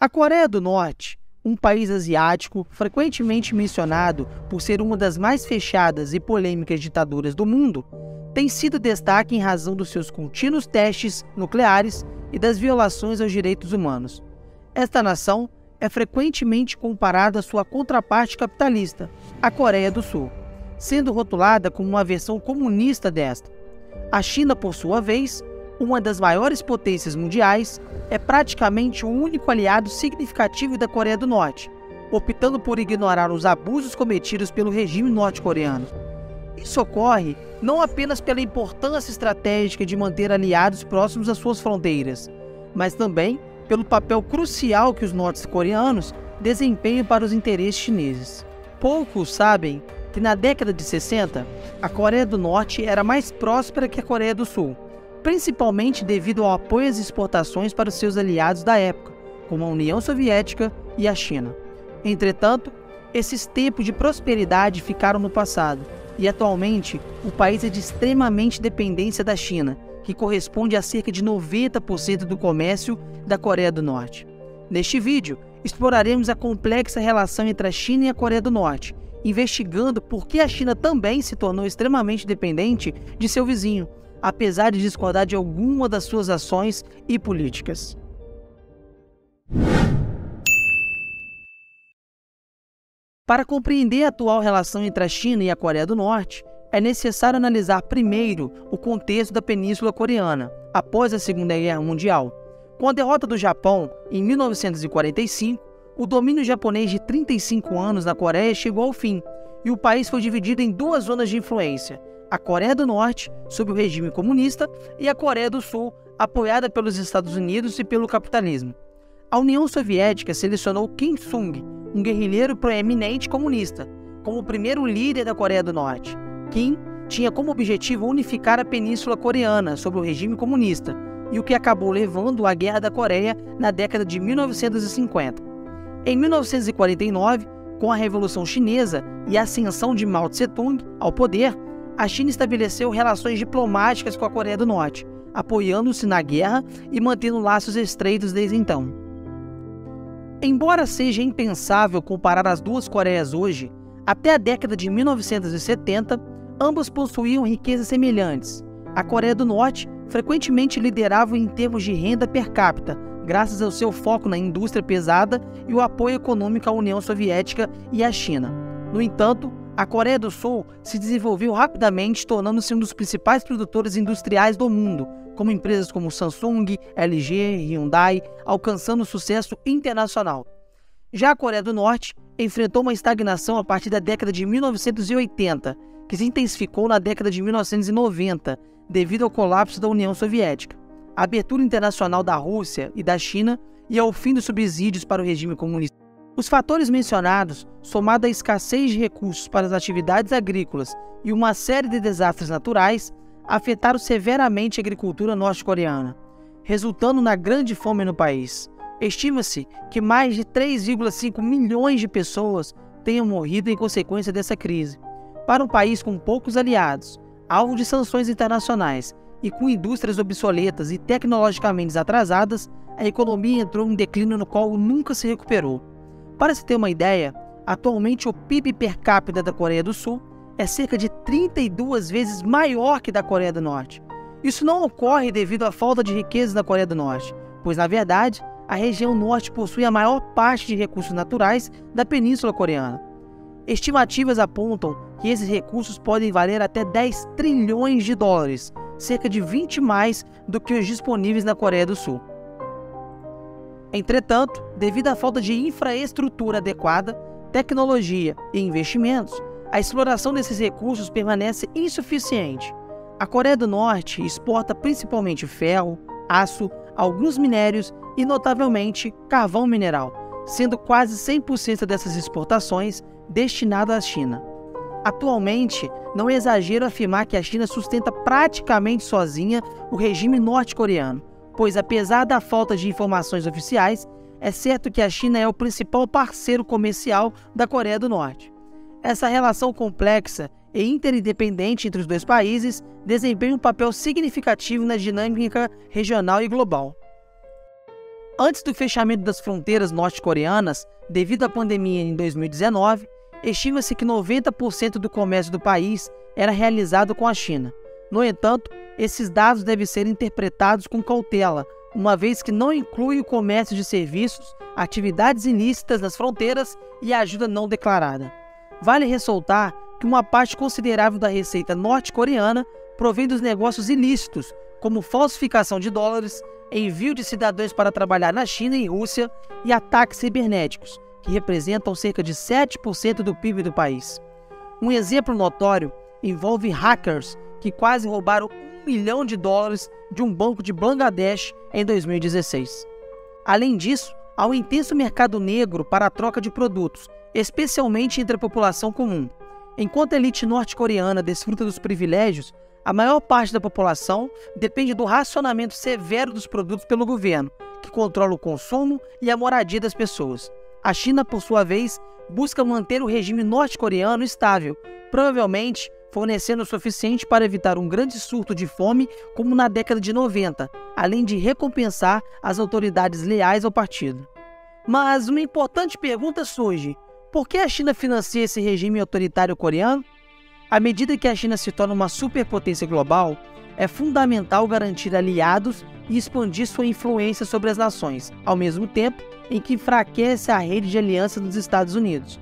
A Coreia do Norte, um país asiático frequentemente mencionado por ser uma das mais fechadas e polêmicas ditaduras do mundo, tem sido destaque em razão dos seus contínuos testes nucleares e das violações aos direitos humanos. Esta nação é frequentemente comparada à sua contraparte capitalista, a Coreia do Sul, sendo rotulada como uma versão comunista desta. A China, por sua vez, uma das maiores potências mundiais, é praticamente o único aliado significativo da Coreia do Norte, optando por ignorar os abusos cometidos pelo regime norte-coreano. Isso ocorre não apenas pela importância estratégica de manter aliados próximos às suas fronteiras, mas também pelo papel crucial que os norte-coreanos desempenham para os interesses chineses. Poucos sabem que na década de 60, a Coreia do Norte era mais próspera que a Coreia do Sul, principalmente devido ao apoio às exportações para os seus aliados da época, como a União Soviética e a China. Entretanto, esses tempos de prosperidade ficaram no passado, e atualmente o país é de extremamente dependência da China, que corresponde a cerca de 90% do comércio da Coreia do Norte. Neste vídeo, exploraremos a complexa relação entre a China e a Coreia do Norte, investigando por que a China também se tornou extremamente dependente de seu vizinho, apesar de discordar de alguma das suas ações e políticas. Para compreender a atual relação entre a China e a Coreia do Norte, é necessário analisar primeiro o contexto da Península Coreana, após a Segunda Guerra Mundial. Com a derrota do Japão, em 1945, o domínio japonês de 35 anos na Coreia chegou ao fim, e o país foi dividido em duas zonas de influência: a Coreia do Norte, sob o regime comunista, e a Coreia do Sul, apoiada pelos Estados Unidos e pelo capitalismo. A União Soviética selecionou Kim Il-sung, um guerrilheiro proeminente comunista, como o primeiro líder da Coreia do Norte. Kim tinha como objetivo unificar a Península Coreana sob o regime comunista, e o que acabou levando à Guerra da Coreia na década de 1950. Em 1949, com a Revolução Chinesa e a ascensão de Mao Tse-tung ao poder, a China estabeleceu relações diplomáticas com a Coreia do Norte, apoiando-se na guerra e mantendo laços estreitos desde então. Embora seja impensável comparar as duas Coreias hoje, até a década de 1970, ambas possuíam riquezas semelhantes. A Coreia do Norte frequentemente liderava em termos de renda per capita, graças ao seu foco na indústria pesada e o apoio econômico à União Soviética e à China. No entanto, a Coreia do Sul se desenvolveu rapidamente, tornando-se um dos principais produtores industriais do mundo, como empresas como Samsung, LG, Hyundai, alcançando sucesso internacional. Já a Coreia do Norte enfrentou uma estagnação a partir da década de 1980, que se intensificou na década de 1990, devido ao colapso da União Soviética, a abertura internacional da Rússia e da China e ao fim dos subsídios para o regime comunista. Os fatores mencionados, somado à escassez de recursos para as atividades agrícolas e uma série de desastres naturais, afetaram severamente a agricultura norte-coreana, resultando na grande fome no país. Estima-se que mais de 3,5 milhões de pessoas tenham morrido em consequência dessa crise. Para um país com poucos aliados, alvo de sanções internacionais e com indústrias obsoletas e tecnologicamente atrasadas, a economia entrou em um declínio no qual nunca se recuperou. Para se ter uma ideia, atualmente o PIB per capita da Coreia do Sul é cerca de 32 vezes maior que da Coreia do Norte. Isso não ocorre devido à falta de riquezas da Coreia do Norte, pois, na verdade, a região norte possui a maior parte de recursos naturais da Península Coreana. Estimativas apontam que esses recursos podem valer até 10 trilhões de dólares, cerca de 20 mais do que os disponíveis na Coreia do Sul. Entretanto, devido à falta de infraestrutura adequada, tecnologia e investimentos, a exploração desses recursos permanece insuficiente. A Coreia do Norte exporta principalmente ferro, aço, alguns minérios e, notavelmente, carvão mineral, sendo quase 100% dessas exportações destinadas à China. Atualmente, não é exagero afirmar que a China sustenta praticamente sozinha o regime norte-coreano, pois, apesar da falta de informações oficiais, é certo que a China é o principal parceiro comercial da Coreia do Norte. Essa relação complexa e interindependente entre os dois países desempenha um papel significativo na dinâmica regional e global. Antes do fechamento das fronteiras norte-coreanas, devido à pandemia em 2019, estima-se que 90% do comércio do país era realizado com a China. No entanto, esses dados devem ser interpretados com cautela, uma vez que não inclui o comércio de serviços, atividades ilícitas nas fronteiras e ajuda não declarada. Vale ressaltar que uma parte considerável da receita norte-coreana provém dos negócios ilícitos, como falsificação de dólares, envio de cidadãos para trabalhar na China e Rússia e ataques cibernéticos, que representam cerca de 7% do PIB do país. Um exemplo notório envolve hackers que quase roubaram $1 milhão de um banco de Bangladesh em 2016. Além disso, há um intenso mercado negro para a troca de produtos, especialmente entre a população comum. Enquanto a elite norte-coreana desfruta dos privilégios, a maior parte da população depende do racionamento severo dos produtos pelo governo, que controla o consumo e a moradia das pessoas. A China, por sua vez, busca manter o regime norte-coreano estável, provavelmente fornecendo o suficiente para evitar um grande surto de fome como na década de 90, além de recompensar as autoridades leais ao partido. Mas uma importante pergunta surge: por que a China financia esse regime autoritário coreano? À medida que a China se torna uma superpotência global, é fundamental garantir aliados e expandir sua influência sobre as nações, ao mesmo tempo em que enfraquece a rede de aliança dos Estados Unidos.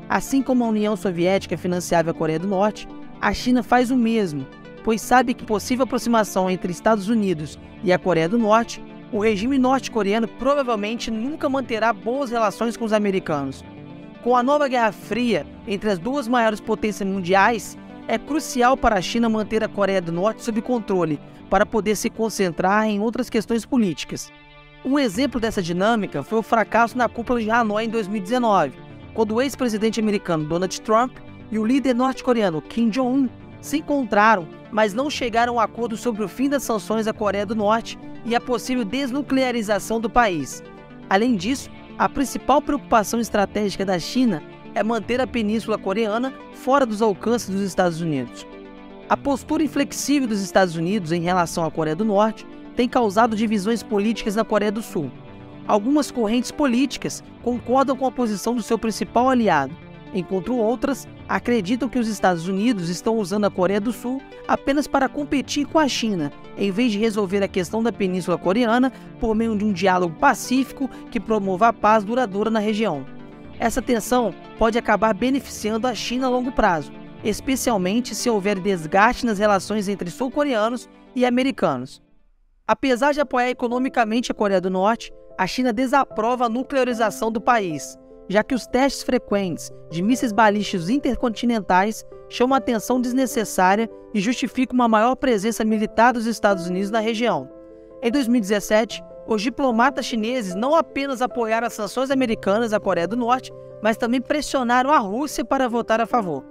Assim como a União Soviética financiava a Coreia do Norte, a China faz o mesmo, pois sabe que possível aproximação entre Estados Unidos e a Coreia do Norte, o regime norte-coreano provavelmente nunca manterá boas relações com os americanos. Com a nova Guerra Fria entre as duas maiores potências mundiais, é crucial para a China manter a Coreia do Norte sob controle, para poder se concentrar em outras questões políticas. Um exemplo dessa dinâmica foi o fracasso na cúpula de Hanoi em 2019, quando o ex-presidente americano Donald Trump e o líder norte-coreano Kim Jong-un se encontraram, mas não chegaram a um acordo sobre o fim das sanções à Coreia do Norte e a possível desnuclearização do país. Além disso, a principal preocupação estratégica da China é manter a Península Coreana fora dos alcances dos Estados Unidos. A postura inflexível dos Estados Unidos em relação à Coreia do Norte tem causado divisões políticas na Coreia do Sul. Algumas correntes políticas concordam com a posição do seu principal aliado, enquanto outras acreditam que os Estados Unidos estão usando a Coreia do Sul apenas para competir com a China, em vez de resolver a questão da Península Coreana por meio de um diálogo pacífico que promova a paz duradoura na região. Essa tensão pode acabar beneficiando a China a longo prazo, especialmente se houver desgaste nas relações entre sul-coreanos e americanos. Apesar de apoiar economicamente a Coreia do Norte, a China desaprova a nuclearização do país, já que os testes frequentes de mísseis balísticos intercontinentais chamam a atenção desnecessária e justificam uma maior presença militar dos Estados Unidos na região. Em 2017, os diplomatas chineses não apenas apoiaram as sanções americanas à Coreia do Norte, mas também pressionaram a Rússia para votar a favor.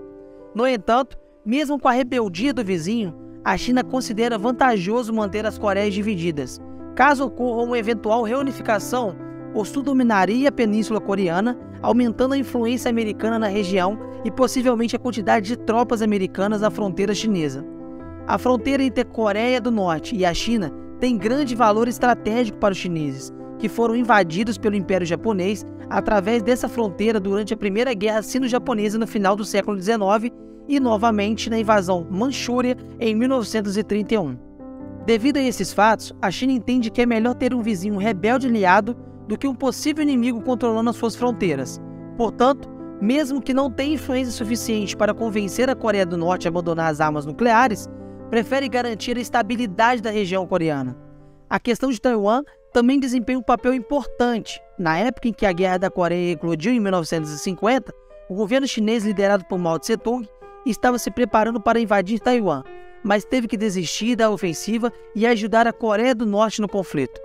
No entanto, mesmo com a rebeldia do vizinho, a China considera vantajoso manter as Coreias divididas. Caso ocorra uma eventual reunificação, o Sul dominaria a Península Coreana, aumentando a influência americana na região e possivelmente a quantidade de tropas americanas na fronteira chinesa. A fronteira entre a Coreia do Norte e a China tem grande valor estratégico para os chineses, que foram invadidos pelo Império Japonês através dessa fronteira durante a Primeira Guerra Sino-Japonesa no final do século XIX e novamente na invasão Manchúria em 1931. Devido a esses fatos, a China entende que é melhor ter um vizinho rebelde aliado do que um possível inimigo controlando as suas fronteiras. Portanto, mesmo que não tenha influência suficiente para convencer a Coreia do Norte a abandonar as armas nucleares, prefere garantir a estabilidade da região coreana. A questão de Taiwan também desempenha um papel importante. Na época em que a Guerra da Coreia eclodiu em 1950, o governo chinês liderado por Mao Tse-tung estava se preparando para invadir Taiwan, mas teve que desistir da ofensiva e ajudar a Coreia do Norte no conflito.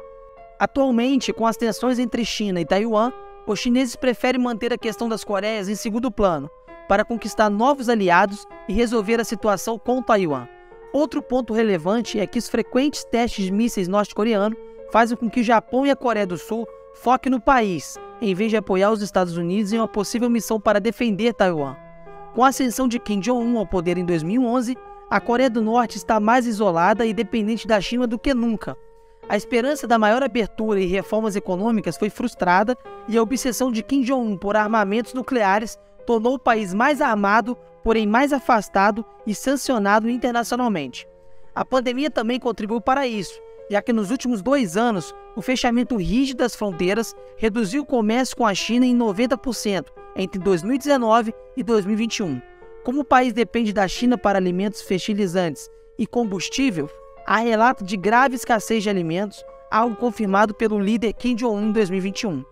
Atualmente, com as tensões entre China e Taiwan, os chineses preferem manter a questão das Coreias em segundo plano, para conquistar novos aliados e resolver a situação com Taiwan. Outro ponto relevante é que os frequentes testes de mísseis norte-coreanos fazem com que o Japão e a Coreia do Sul foquem no país, em vez de apoiar os Estados Unidos em uma possível missão para defender Taiwan. Com a ascensão de Kim Jong-un ao poder em 2011, a Coreia do Norte está mais isolada e dependente da China do que nunca. A esperança da maior abertura e reformas econômicas foi frustrada e a obsessão de Kim Jong-un por armamentos nucleares tornou o país mais armado, porém mais afastado e sancionado internacionalmente. A pandemia também contribuiu para isso, já que nos últimos 2 anos, o fechamento rígido das fronteiras reduziu o comércio com a China em 90% entre 2019 e 2021. Como o país depende da China para alimentos fertilizantes e combustível, há relato de grave escassez de alimentos, algo confirmado pelo líder Kim Jong-un em 2021.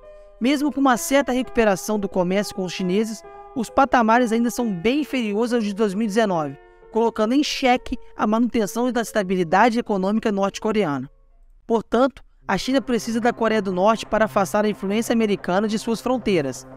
Mesmo com uma certa recuperação do comércio com os chineses, os patamares ainda são bem inferiores aos de 2019, colocando em xeque a manutenção da estabilidade econômica norte-coreana. Portanto, a China precisa da Coreia do Norte para afastar a influência americana de suas fronteiras.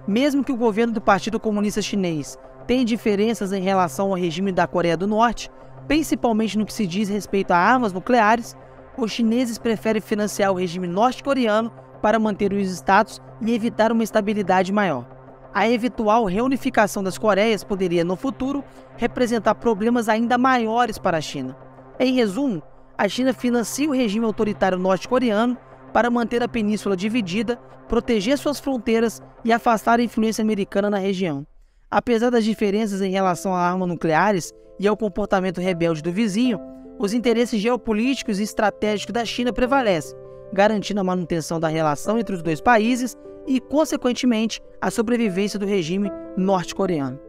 Mesmo que o governo do Partido Comunista Chinês tenha diferenças em relação ao regime da Coreia do Norte, principalmente no que se diz respeito a armas nucleares, os chineses preferem financiar o regime norte-coreano para manter os status e evitar uma estabilidade maior. A eventual reunificação das Coreias poderia, no futuro, representar problemas ainda maiores para a China. Em resumo, a China financia o regime autoritário norte-coreano para manter a península dividida, proteger suas fronteiras e afastar a influência americana na região. Apesar das diferenças em relação a armas nucleares e ao comportamento rebelde do vizinho, os interesses geopolíticos e estratégicos da China prevalecem, garantindo a manutenção da relação entre os dois países e, consequentemente, a sobrevivência do regime norte-coreano.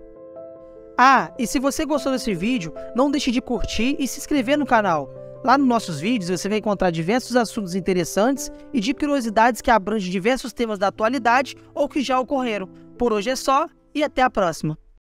E se você gostou desse vídeo, não deixe de curtir e se inscrever no canal. Lá nos nossos vídeos você vai encontrar diversos assuntos interessantes e de curiosidades que abrangem diversos temas da atualidade ou que já ocorreram. Por hoje é só e até a próxima!